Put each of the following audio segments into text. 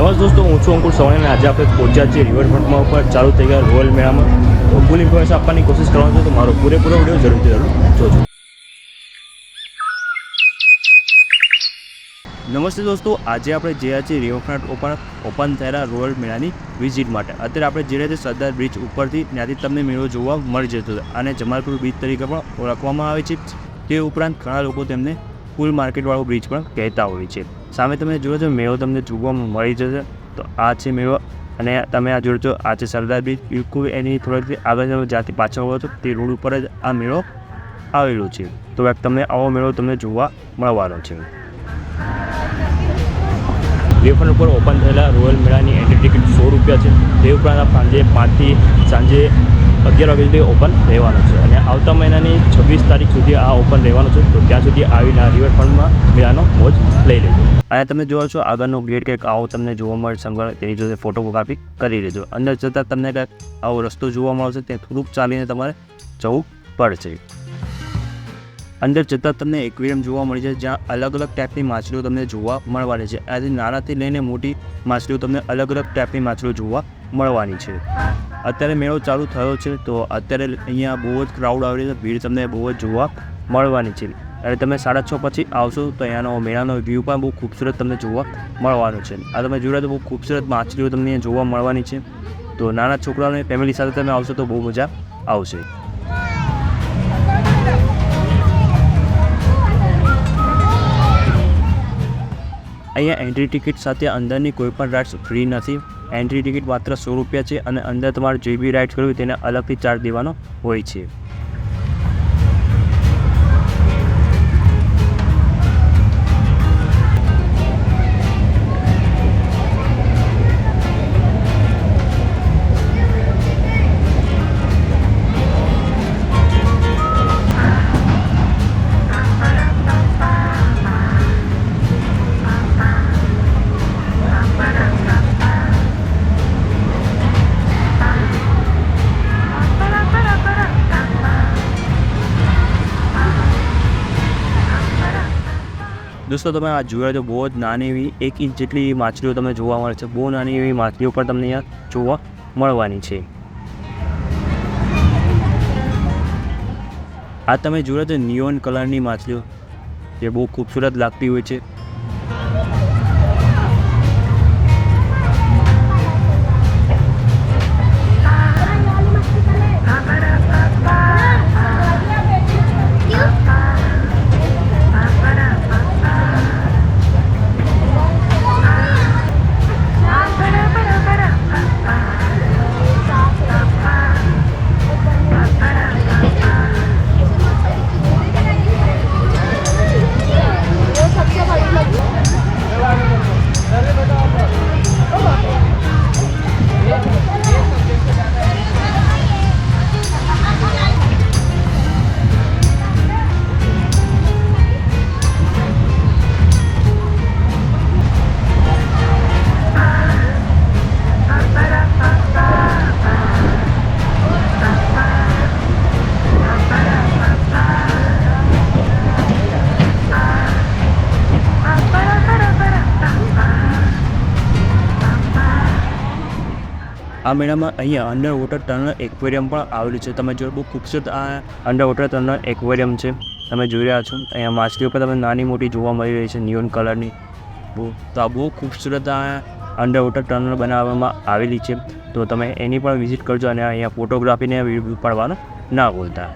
નમસ્તે દોસ્તો, હું છું અંકુર સવાણી અને આજે આપણે પહોંચ્યા છીએ રિવરફ્રન્ટમાં ઉપર ચાલુ થઈ ગયા રોયલ મેળામાં. તો ફૂલ ઇન્ફોર્મેશન આપવાની કોશિશ કરવાનો છે, તો મારો પૂરેપૂરો વિડીયો જરૂરથી જોજો. નમસ્તે દોસ્તો, આજે આપણે જઈએ છીએ રિવરફ્રન્ટ ઓપન થયેલા રોયલ મેળાની વિઝિટ માટે. અત્યારે આપણે જઈ રહ્યા છીએ સરદાર બ્રિજ ઉપરથી, ત્યાંથી તમને મેળો જોવા મળી જતો હતો અને જમાલપુર બ્રિજ તરીકે પણ ઓળખવામાં આવે છે. તે ઉપરાંત ઘણા લોકો તેમને ફૂલ માર્કેટવાળો બ્રિજ પણ કહેતા હોય છે. સામે તમે જુઓ છો મેળો તમને જોવા મળી જશે. તો આ છે મેળો અને તમે આ જોડો છો આ છે સરદાર બ્રિજ. બિલકુલ એની થોડી આગળ જ્યાંથી પાછળ હોય તો તે રોડ ઉપર જ આ મેળો આવેલો છે. તો તમને આવો મેળો તમને જોવા મળવાનો છે. રિવરફ્રન્ટ ઉપર ઓપન થયેલા રોયલ મેળાની એન્ટ્રી ટિકિટ 100 રૂપિયા છે. તે ઉપરાંત સાંજે 5થી સાંજે 11 વાગ્યા સુધી ઓપન રહેવાનું છે અને આવતા મહિનાની 26 તારીખ સુધી આ ઓપન રહેવાનું છે. તો ત્યાં સુધી આવીને રિવરફ્રન્ટમાં મેળાનો મોજ લઈ લેજો. અને તમે જોવો છો આગળનો ગેટ કંઈક આવો તમને જોવા મળે સંભાળ, તેની જોડે ફોટોગ્રાફી કરી લેજો. અંદર જતાં તમને કંઈક આવો રસ્તો જોવા મળશે, ત્યાં થોડુંક ચાલીને તમારે જવું પડશે. અંદર જતાં તમને એક્વેરિયમ જોવા મળી છે, જ્યાં અલગ અલગ ટાઈપની માછલીઓ તમને જોવા મળવાની છે. આજે નાનાથી લઈને મોટી માછલીઓ તમને અલગ અલગ ટાઈપની માછલીઓ જોવા મળવાની છે. અત્યારે મેળો ચાલુ થયો છે, તો અત્યારે અહીંયા બહુ જ ક્રાઉડ આવી છે, ભીડ તમને બહુ જ જોવા મળવાની છે. અને તમે 6:30 પછી આવશો તો અહીંયાનો મેળાનો વ્યૂ પણ બહુ ખૂબસૂરત તમને જોવા મળવાનો છે. આ તમે જોયા તો બહુ ખૂબસૂરત માછલીઓ તમને જોવા મળવાની છે. તો નાના છોકરાઓને ફેમિલી સાથે તમે આવશો તો બહુ મજા આવશે. અહીંયા એન્ટ્રી ટિકિટ સાથે અંદરની કોઈ પણ રાઇડ્સ ફ્રી નથી. એન્ટ્રી ટિકિટ માત્ર 100 રૂપિયા છે અને અંદર તમારે જે બી રાઇડ્સ કરવી તેને અલગથી ચાર્જ દેવાનો હોય છે. દોસ્તો તમે આ જોયા તો બહુ જ નાની એવી 1 ઇંચ જેટલી માછલીઓ તમને જોવા મળે છે. બહુ નાની એવી માછલીઓ પણ તમને અહીંયા જોવા મળવાની છે. આ તમે જોયા તો નિયોન કલરની માછલીઓ જે બહુ ખૂબસૂરત લાગતી હોય છે. આ મેળામાં અહીંયા અંડર વોટર ટનલ એક્વેરિયમ પણ આવેલું છે. તમે જો બહુ ખૂબસૂરત આ અંડર વોટર ટનલ એક્વેરિયમ છે, તમે જોઈ રહ્યા છો. અહીંયા માછલીઓ પણ તમે નાની મોટી જોવા મળી રહી છે નિયોન કલરની. તો આ બહુ ખૂબસૂરત આ અંડર વોટર ટનલ બનાવવામાં આવેલી છે. તો તમે એની પણ વિઝિટ કરજો અને અહીંયા ફોટોગ્રાફીને વિડીયો પાડવાનું ના ભૂલતા.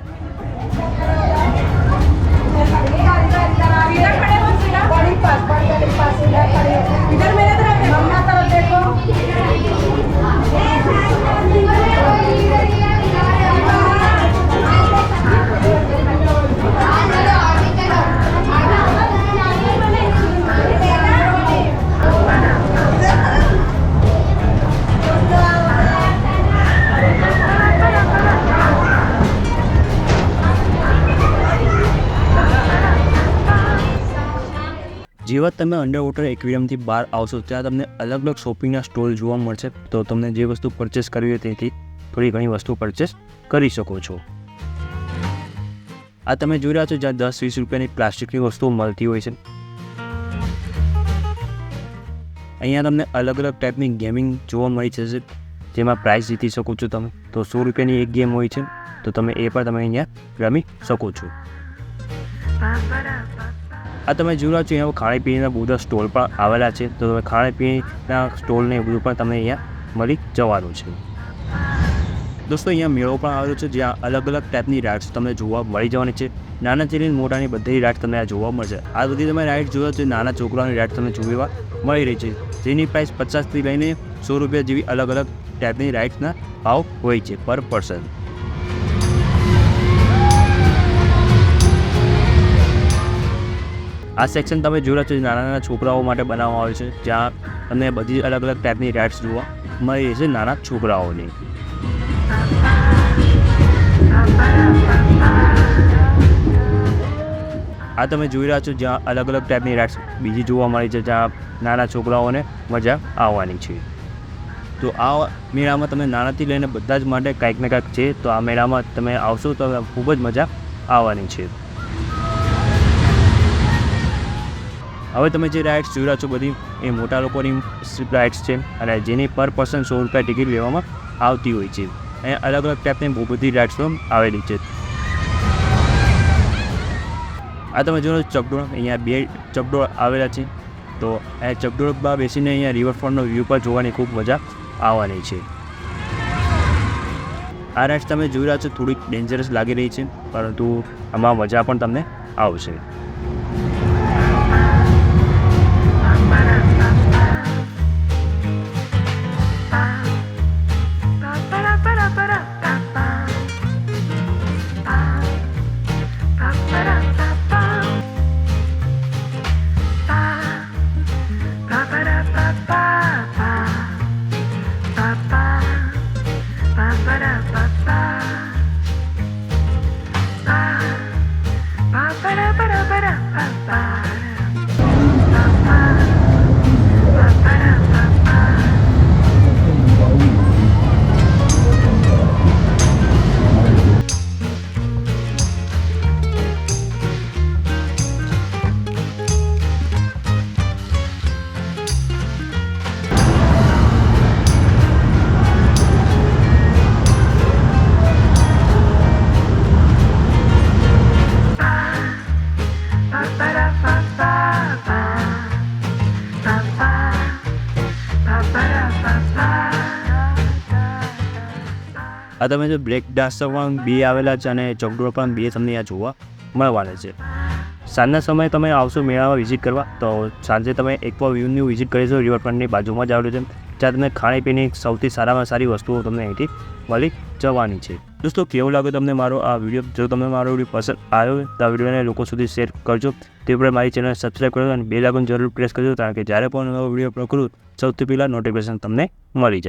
જેવા તમે અંડર વોટર એક્વેરિયમથી બહાર આવશો ત્યાં તમને અલગ અલગ શોપિંગના સ્ટોલ જોવા મળશે. તો તમને જે વસ્તુ પરચેસ કરવી હોય તેથી થોડી ઘણી વસ્તુ પરચેસ કરી શકો છો. આ તમે જોઈ રહ્યા છો જ્યાં 10-20 રૂપિયાની પ્લાસ્ટિકની વસ્તુઓ મળતી હોય છે. અહીંયા તમને અલગ અલગ ટાઈપની ગેમિંગ જોવા મળી જશે, જેમાં પ્રાઇઝ જીતી શકો છો તમે. તો 100 રૂપિયાની એક ગેમ હોય છે, તો તમે એ પણ તમે અહીંયા રમી શકો છો. આ તમે જોઈ રહ્યા છો અહીંયા ખાણીપીણીના બધા સ્ટોલ પણ આવેલા છે, તો તમે ખાણીપીણીના સ્ટોલને એ બધું પણ તમને અહીંયા મળી જવાનું છે. દોસ્તો અહીંયા મેળો પણ આવેલો છે, જ્યાં અલગ અલગ ટાઈપની રાઇડ્સ તમને જોવા મળી જવાની છે. નાનાથી લઈને મોટાની બધી રાઇડ તમને આ જોવા મળશે. આ બધી તમે રાઇડ જોયો છે, નાના છોકરાઓની રાઇડ તમને જોવા મળી રહી છે, જેની પ્રાઇસ 50થી લઈને 100 રૂપિયા જેવી અલગ અલગ ટાઈપની રાઇડ્સના ભાવ હોય છે પર પર્સન. આ સેક્શન તમે જોઈ રહ્યા છો નાના નાના છોકરાઓ માટે બનાવવામાં આવે છે, જ્યાં તમને બધી અલગ અલગ ટાઈપની રાઇડ્સ જોવા મળી છે નાના છોકરાઓની. આ તમે જોઈ રહ્યા છો જ્યાં અલગ અલગ ટાઈપની રાઇડ્સ બીજી જોવા મળી છે, જ્યાં નાના છોકરાઓને મજા આવવાની છે. તો આ મેળામાં તમે નાનાથી લઈને બધા જ માટે કાંઈક ને કાંઈક છે, તો આ મેળામાં તમે આવશો તો ખૂબ જ મજા આવવાની છે. હવે તમે જે રાઇડ્સ જોઈ રહ્યા છો બધી એ મોટા લોકોની રાઇડ્સ છે, અને જેની પર પર્સન 100 રૂપિયા ટિકિટ લેવામાં આવતી હોય છે. અહીંયા અલગ અલગ ટાઈપની બહુ બધી રાઇડ્સ આવેલી છે. આ તમે જોયો ચકડોળ, અહીંયા 2 ચકડોળ આવેલા છે, તો એ ચકડોળમાં બેસીને અહીંયા રિવરફ્રન્ટનો વ્યૂ પર જોવાની ખૂબ મજા આવવાની છે. આ રાઇડ્સ તમે જોઈ રહ્યા છો થોડીક ડેન્જરસ લાગી રહી છે, પરંતુ આમાં મજા પણ તમને આવશે. આ તમે જો બ્રેક ડાન્સ પણ 2 આવેલા છે, અને ચકડોળ પણ 2 તમને અહીંયા જોવા મળવાના છે. સાંજના સમયે તમે આવશો મેળામાં વિઝિટ કરવા, તો સાંજે તમે એકવાર વ્યૂની વિઝિટ કરીશો. રિવરફ્રન્ટની બાજુમાં જ આવેલું છે, જ્યાં તમને ખાણીપીણી સૌથી સારામાં સારી વસ્તુઓ તમને અહીંથી મળી જવાની છે. દોસ્તો કેવું લાગ્યું તમને મારો આ વિડીયો? જો તમને મારો વિડીયો પસંદ આવ્યો તો આ વિડીયોને લોકો સુધી શેર કરજો. તે ઉપર મારી ચેનલ સબસ્ક્રાઈબ કરજો અને બેલ આઇકોન જરૂર પ્રેસ કરજો, કારણ કે જ્યારે પણ નવો વિડીયો અપલોડ કરું સૌથી પહેલાં નોટિફિકેશન તમને મળી જાય.